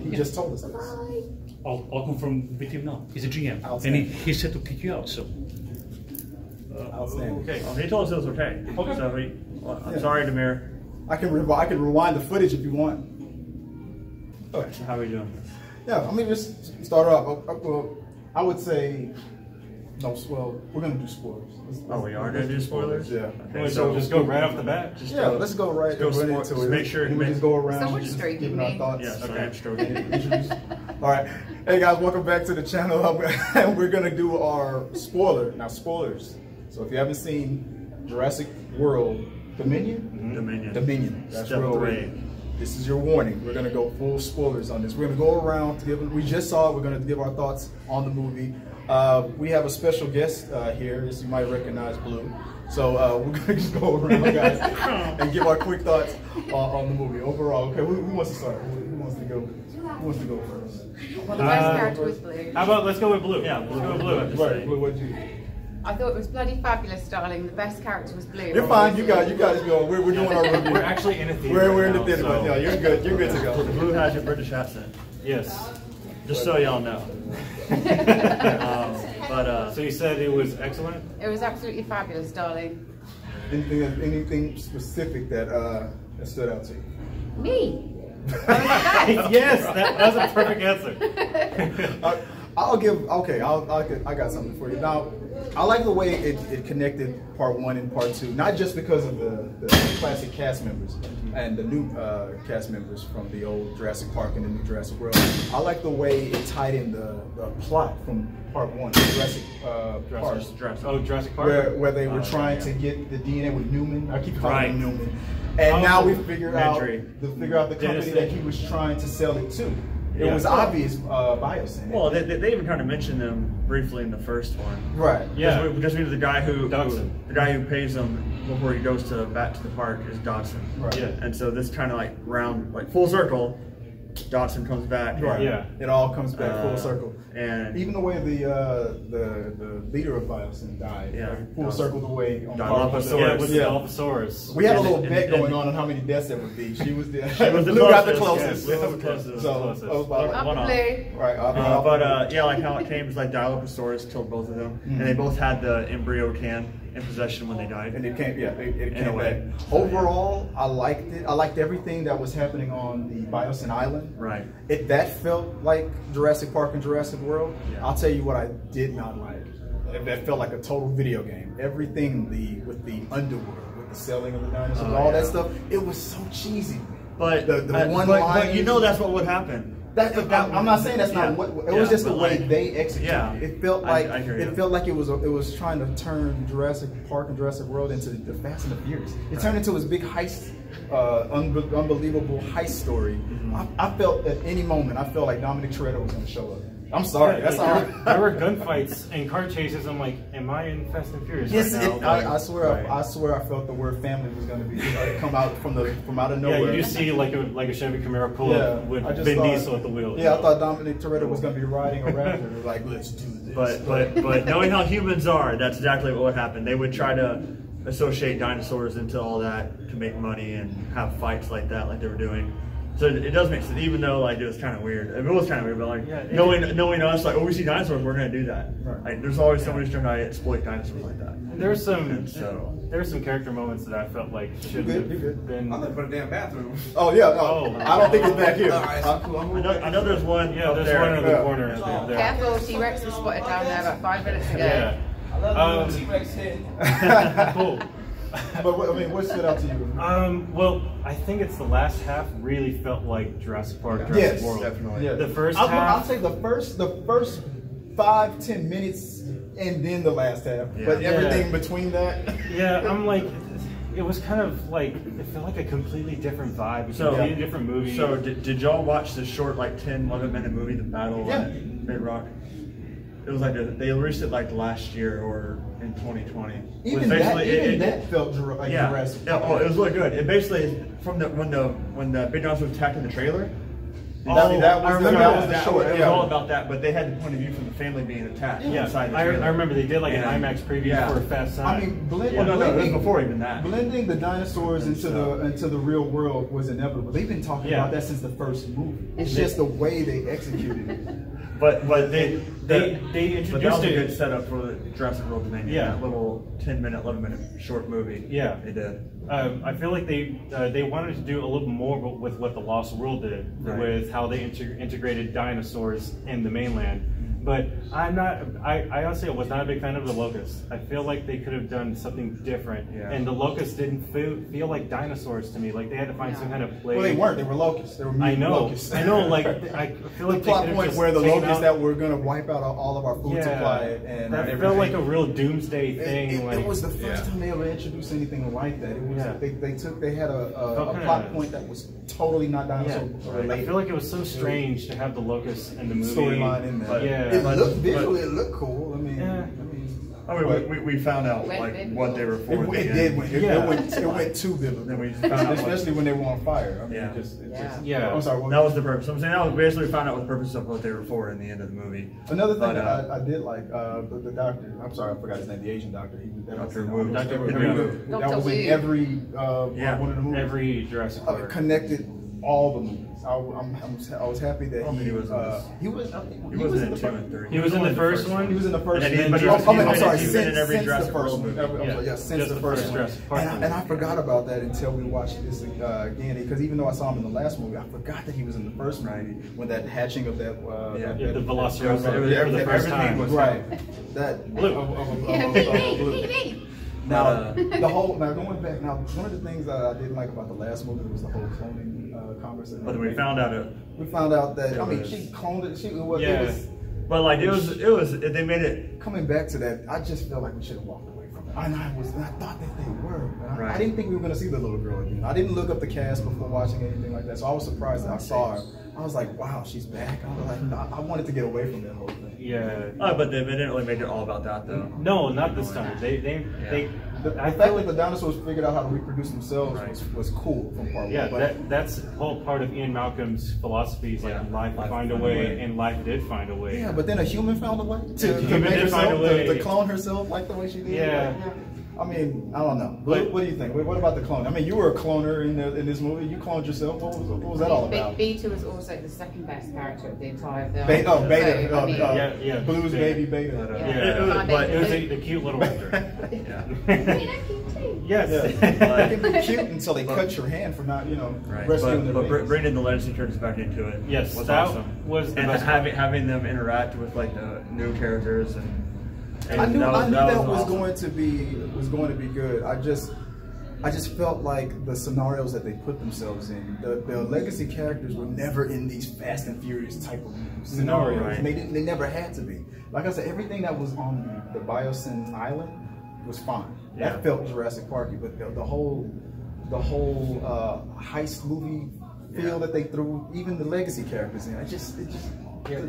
He just told us this. I'll confirm with him now. He's a GM, and he said to kick you out. So. Outstanding. Okay. Well, he told us it was okay. So I'm sorry, Demir. I can rewind the footage if you want. Okay. So how are we doing? Yeah, I mean, just start off. Well, I would say, no, well, we're going to do spoilers. We are going to do spoilers? Yeah. Okay, so just go right off the bat? Let's go right into it. Just make sure. We just go around. So which story do you our mean? thoughts. Yes, Okay. All right. Hey, guys, welcome back to the channel. We're going to do our spoilers. So if you haven't seen Jurassic World Dominion? Dominion. That's World 3. This is your warning. We're going to go full spoilers on this. We're going to go around to give, we just saw it. We're going to give our thoughts on the movie. We have a special guest here, as you might recognize, Blue. So we're going to just go around, guys, and give our quick thoughts on the movie overall. Okay, who wants to start? Who wants to go? Who wants to go first? Well, the best character was Blue. How about let's go with Blue? Yeah, let's go with Blue. Right, Blue, what did you? I thought it was bloody fabulous, darling. The best character was Blue. You're fine. You guys go. We're doing our review. We're actually in a theater. We're in the theater, so. but yeah, you're good. You're good to go. Blue has your British accent. Yes. Just so y'all know. So you said it was excellent? It was absolutely fabulous, darling. Anything specific that stood out to you? Me. Yes, that's a perfect answer. I got something for you. Now, I like the way it connected part 1 and part 2, not just because of the classic cast members and the new cast members from the old Jurassic Park and the new Jurassic World. I like the way it tied in the plot from part 1, Jurassic Park, where they were trying to get the DNA with Newman. I keep calling him Newman. And now we figured out the company that he was trying to sell it to. It was obvious biosyn. Well, they even kind of mentioned them briefly in the first one. Right. Yeah. Just because the guy who pays them before he goes back to the park is Dodson. Right. Yeah. And so this kind of like full circle. Dodson comes back. Right. Yeah. It all comes back full circle. And even the way the leader of biosyn died. Yeah. Like full circle the way on with the Dilophosaurus. We had a little bet going on how many deaths there would be. She was the Blue got the closest. Yeah, Blue got the closest. So Up Blue. Right. Like how it came is like Dilophosaurus killed both of them, and they both had the embryo can in possession when they died. And it came back. Overall, I liked it. I liked everything that was happening on the Biosyn Island. Right. That felt like Jurassic Park and Jurassic World. Yeah. I'll tell you what I did not like. That felt like a total video game. Everything with the underworld, with the selling of the dinosaurs, all that stuff, it was so cheesy. But the one line, but you know that's what would happen. I'm not saying that's not what it was. Just the way they executed. Yeah, it felt like it was trying to turn Jurassic Park and Jurassic World into the Fast and the Furious. It turned into this big heist, unbelievable heist story. I felt at any moment, I felt like Dominic Toretto was going to show up. I'm sorry, that's all right. There were gunfights and car chases. I'm like, am I in Fast and Furious yes, right now? I swear, I felt the word family was going to be come out from out of nowhere. Yeah, you just see like a Chevy Camaro pull up with Vin Diesel at the wheel. Yeah, I thought Dominic Toretto was going to be riding a Raptor. Like, let's do this. But knowing how humans are, that's exactly what would happen. They would try to associate dinosaurs into all that to make money and have fights like that, like they were doing. So it does make sense, even though like it was kind of weird. I mean, it was kind of weird, but like knowing us, like, oh, we see dinosaurs, we're gonna do that. Right. Like, there's always somebody trying to exploit dinosaurs like that. There's some character moments that I felt like should have been. I'm looking for the damn bathroom. Oh yeah, no, I don't think it's back here. I know there's one. Yeah, there's one in the corner. There. Careful, T-Rex was spotted down there about 5 minutes ago. Yeah. I love the T-Rex head. Cool. But I mean, what stood out to you? Well, I think it's the last half really felt like Jurassic Park, Jurassic World. Definitely. Yeah. The first half. I'll say the first 5-10 minutes, and then the last half. Yeah. But everything between that. Yeah, I'm like, it was kind of like it felt like a completely different vibe, a completely different movie. So did y'all watch the short, like 10-11-minute movie, The Battle at Big Rock? It was like they released it like last year or in 2020. Even that felt like Jurassic. Yeah, it was really good. It basically from when the big dinosaur was attacking the trailer, That was the that short. it was Yeah. all about that, but they had the point of view from the family being attacked inside the I trailer. remember they did like an IMAX preview for Fast Time. I mean, Well, no, it was before even that. Blending the dinosaurs into the real world was inevitable. They've been talking about that since the first movie. It's just the way they executed it. But they introduced But that was a good setup for the Jurassic World Dominion. Yeah. That little 10-minute, 11-minute short movie. Yeah, they did. I feel like they wanted to do a little more with what the Lost World did, with how they integrated dinosaurs in the mainland. But I honestly was not a big fan of the locusts. I feel like they could have done something different. Yeah. And the locusts didn't feel like dinosaurs to me. Like they had to find some kind of play. Well, they weren't. They were locusts. They were mutant locusts. I know. Like I feel like the plot point where the locusts that were going to wipe out all of our food supply and that felt like a real doomsday thing. It was the first time they ever introduced anything like that. It was they had a plot point that was totally not dinosaur related. I feel like it was so strange to have the locusts in the movie storyline in there. It looked visually, it looked cool. I mean, we found out like what they were for. It went too vivid. Then we found out especially when they were on fire. I mean, I'm sorry. That was the purpose. I'm saying that was basically found out what the purpose of what they were for in the end of the movie. Another thing that I did like the doctor. I'm sorry, I forgot his name. The Asian doctor. Dr. Wu. That was in every one of the movies. Every Jurassic Park. Connected all the movies. I was happy that he was in the 2 and 3. He was in the first one. He was in the first one. I'm sorry, since the first one. Since the first one. And I forgot about that until we watched this again, because even though I saw him in the last movie, I forgot that he was in the first movie when that hatching of that the Velociraptor for the first time. Right. That blue. Now, going back, one of the things that I didn't like about the last movie was the whole cloning conversation. But we found out that, I mean, she cloned it. It was, but like it was, they made it. Coming back to that, I just felt like we should have walked away from it. And I thought that they were. I didn't think we were going to see the little girl again. I didn't look up the cast before watching anything like that, so I was surprised that I saw her. I was like, wow, she's back. I was like, no, I wanted to get away from that whole thing. Yeah. But they didn't really make it all about that, though. No, not this time. The fact that the dinosaurs figured out how to reproduce themselves was cool from part one. Yeah, that's whole part of Ian Malcolm's philosophy. Is like life will find a way, and life did find a way. Yeah, but then a human found a way to clone herself like the way she did. Yeah. I mean, I don't know. What do you think? What about the clone? I mean, you were a cloner in this movie. You cloned yourself. What was that all about? Beta was also the second best character of the entire film. Beta. Blue's baby Beta. It was a cute little actor. Yes. It can be cute until they cut your hand for not, rescuing their babies. But bringing the legacy characters back into it. Yes, was that awesome. was the and best having them interact with like the new characters and I knew that was going to be good. I just felt like the scenarios that they put themselves in, the legacy characters were never in these Fast and Furious type of scenarios. Right. They never had to be. Like I said, everything that was on the Biosyn Island was fine. That felt Jurassic Parky, but the whole heist movie feel that they threw even the legacy characters in, it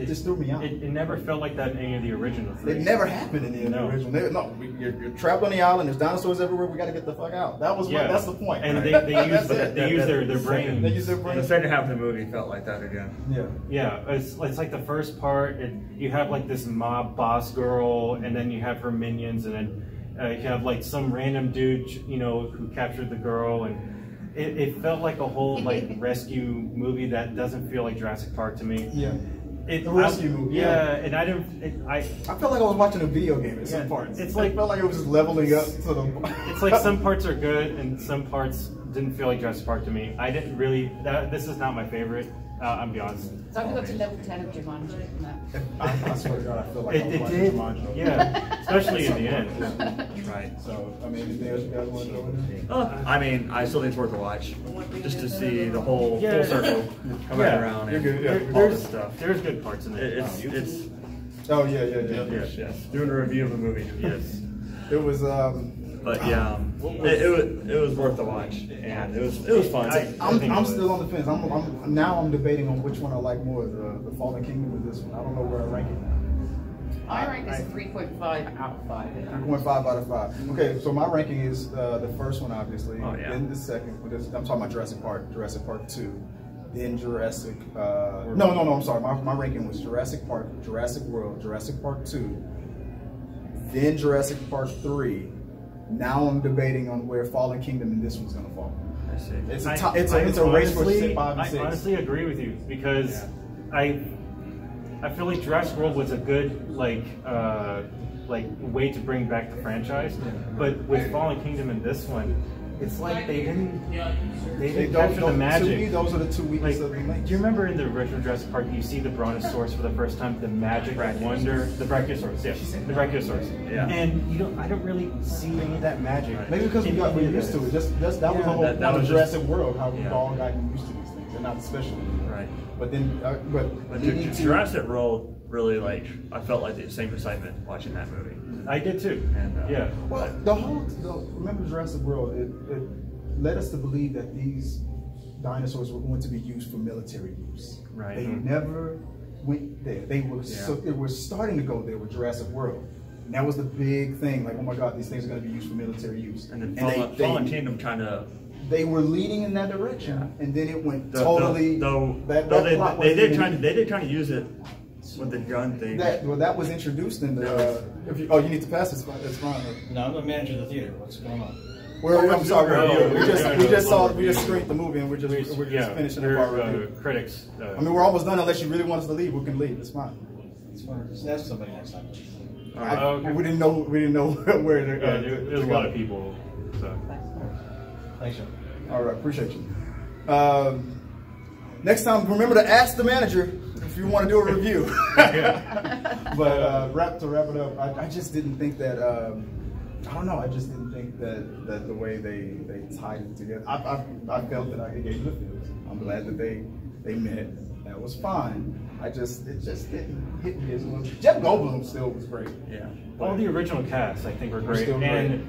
just threw me out. It never felt like that in any of the originals. It never happened in the original. You're trapped on the island. There's dinosaurs everywhere. We got to get the fuck out. That's the point. And right? they use their brain. They use their brain. The second half of the movie felt like that again. Yeah. It's like the first part. You have like this mob boss girl, and then you have her minions, and then you have like some random dude, who captured the girl, and it felt like a whole like rescue movie that doesn't feel like Jurassic Park to me. Yeah. The rescue movie. And I didn't. I felt like I was watching a video game at some parts. It's like I felt like it was just leveling up to the. It's like some parts are good and some parts didn't feel like Jurassic Park to me. I didn't really. This is not my favorite. I'm be honest. So I got to level 10 of Jumanji. I swear to God, I feel like I was watching Jumanji. Yeah, especially in the end. Right. So, I mean, anything else you guys want to throw in there? I mean, I still think it's worth a watch, just to see the whole full circle coming around and all this stuff. There's good parts in it. It's. Oh yeah. Yes. Doing a review of a movie. Yes. It was. But yeah, it was worth the watch, and it was fun. I'm still on the fence. I'm debating on which one I like more, the Fallen Kingdom or this one. I don't know where I rank it now. I rank this a 3.5 out of 5. 3.5 out of 5. Okay, so my ranking is the first one, obviously. Oh, yeah. Then the second. I'm talking about Jurassic Park 2. then Jurassic. No. I'm sorry. My ranking was Jurassic Park, Jurassic World, Jurassic Park 2, then Jurassic Park 3. Now I'm debating on where Fallen Kingdom and this one's gonna fall. I see. It's a race for 5 and 6. I honestly agree with you because I feel like Jurassic World was a good like way to bring back the franchise, but with Fallen Kingdom and this one, it's like they didn't capture the magic. To me, those are the two weaknesses of the Do mix. you remember in the original Jurassic Park, you see the Brontosaurus for the first time, the magic, the wonder, the Brachiosaurus, yes, the Brachiosaurus, and I don't really see any of that magic. Maybe because we're used to it. That was the whole point of Jurassic World, how we've all gotten used to these things. They're not special anymore. Right. But then, Jurassic World really I felt like the same excitement watching that movie. I did too. And, yeah. Well, remember Jurassic World, it led us to believe that these dinosaurs were going to be used for military use. Right. They never went there. They were starting to go there with Jurassic World. And that was the big thing. Like, oh my God, these things are going to be used for military use. And then Fallen Kingdom kind of. They were leading in that direction, and then it went they did trying to use it with the gun thing. That was introduced in the. You need to pass this. It's fine. No, I'm the manager of the theater. What's going on? I'm sorry. We just screened the movie, and we're just finishing up our review. Critics. I mean, we're almost done. Unless you really want us to leave, we can leave. It's fine. It's fine. Just ask somebody next time. Okay. We didn't know where to. There's a lot of people. So. Thanks, Joe. All right, appreciate you. Next time, remember to ask the manager if you want to do a review. But to wrap it up, I just didn't think that. I don't know. I just didn't think that the way they tied it together. I felt that it gave the feels. I'm glad that they met. That was fine. It just didn't hit me as much. Jeff Goldblum still was great. Yeah. All the original cast, I think, were great. And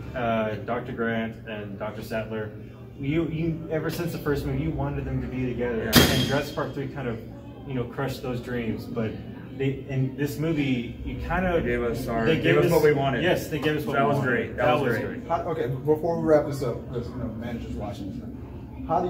Dr. Grant and Dr. Sattler. You ever since the first movie, you wanted them to be together. Yeah. And Jurassic Park 3 kind of, crushed those dreams. But in this movie, you kind of gave us what we wanted. Yes, they gave us what we wanted. Great. That was great. Okay, before we wrap this up, because the manager's watching. How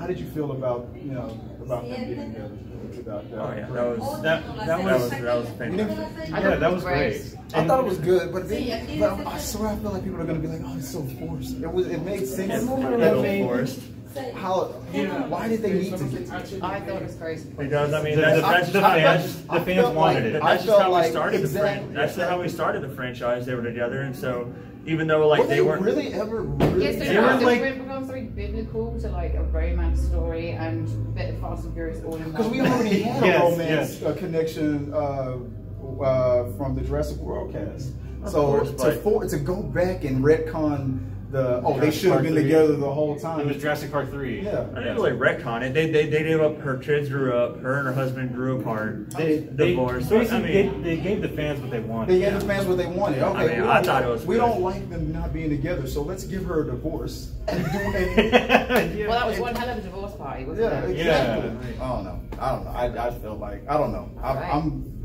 did you feel about them getting together? That was fantastic. That was great. I thought it was good, but I swear I feel like people are going to be like, "Oh, it's so forced." It made sense. Forced. Why did they need to get together? I thought it was crazy. Because I mean, the fans wanted it. That's just how we started That's how we started the franchise. They were together, and so even though they weren't really ever. Yes, they went from very biblical to like a romance story and a bit of Fast and Furious all in one. Because we already had a romance connection from the Jurassic World cast. To go back and retcon they should have been together the whole time. It was Jurassic Park 3. Yeah. I didn't really retcon it. They gave up. Her kids grew up. Her and her husband grew apart. They divorced. They gave the fans what they wanted. They gave the fans what they wanted. Okay. I thought it was. We don't like them not being together, so let's give her a divorce. Well, that was one hell of a divorce party, wasn't it? Exactly. I don't know. I feel like I don't know.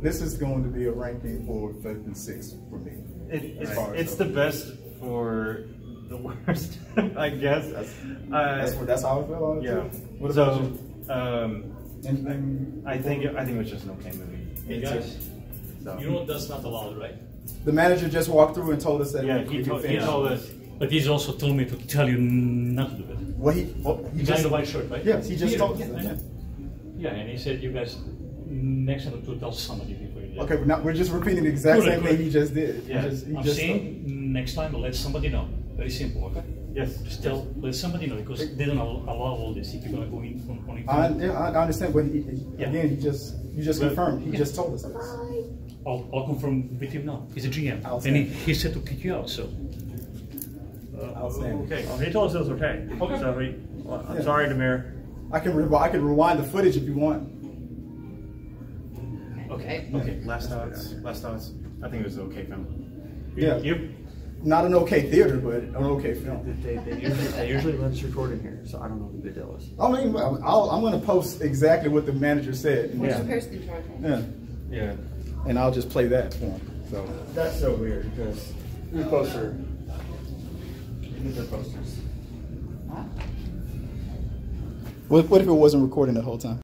This is going to be a ranking for 5th and 6th for me. It's the best for the worst, I guess. That's how I feel on it too. What about you? I think it was just an okay movie. Hey guys, you know that's not allowed, right? The manager just walked through and told us that he told us. But he's also told me to tell you not to do it. He just in the white shirt, right? Yes, he just told us that. Yeah, and he said you guys next time to tell somebody before you do. Okay, but now we're just repeating the exact same thing he just did. Yeah. I'm saying next time let somebody know. Very simple, okay? Yes. Just let somebody know because they don't allow all this. If you're gonna go in on it. I understand, but again, you just confirmed. He just told us this. I'll confirm with him now. He's a GM, and he said to kick you out. So. Outstanding. Okay. Well, he told us it was okay. Okay. So I'm sorry, Demir. I can rewind the footage if you want. Okay. Okay. Last thoughts. I think it was an okay film. Yeah. You? Not an okay theater, but an okay film. They usually let us record in here, so I don't know what the big deal is. I mean, I'm going to post exactly what the manager said. What's the posting charge? Yeah. And I'll just play that for him. So that's so weird because we poster. These are posters. What if it wasn't recording the whole time?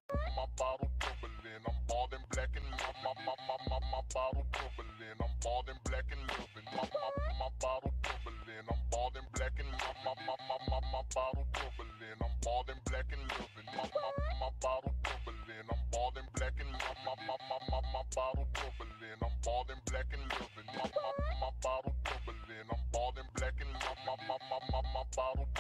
Bottle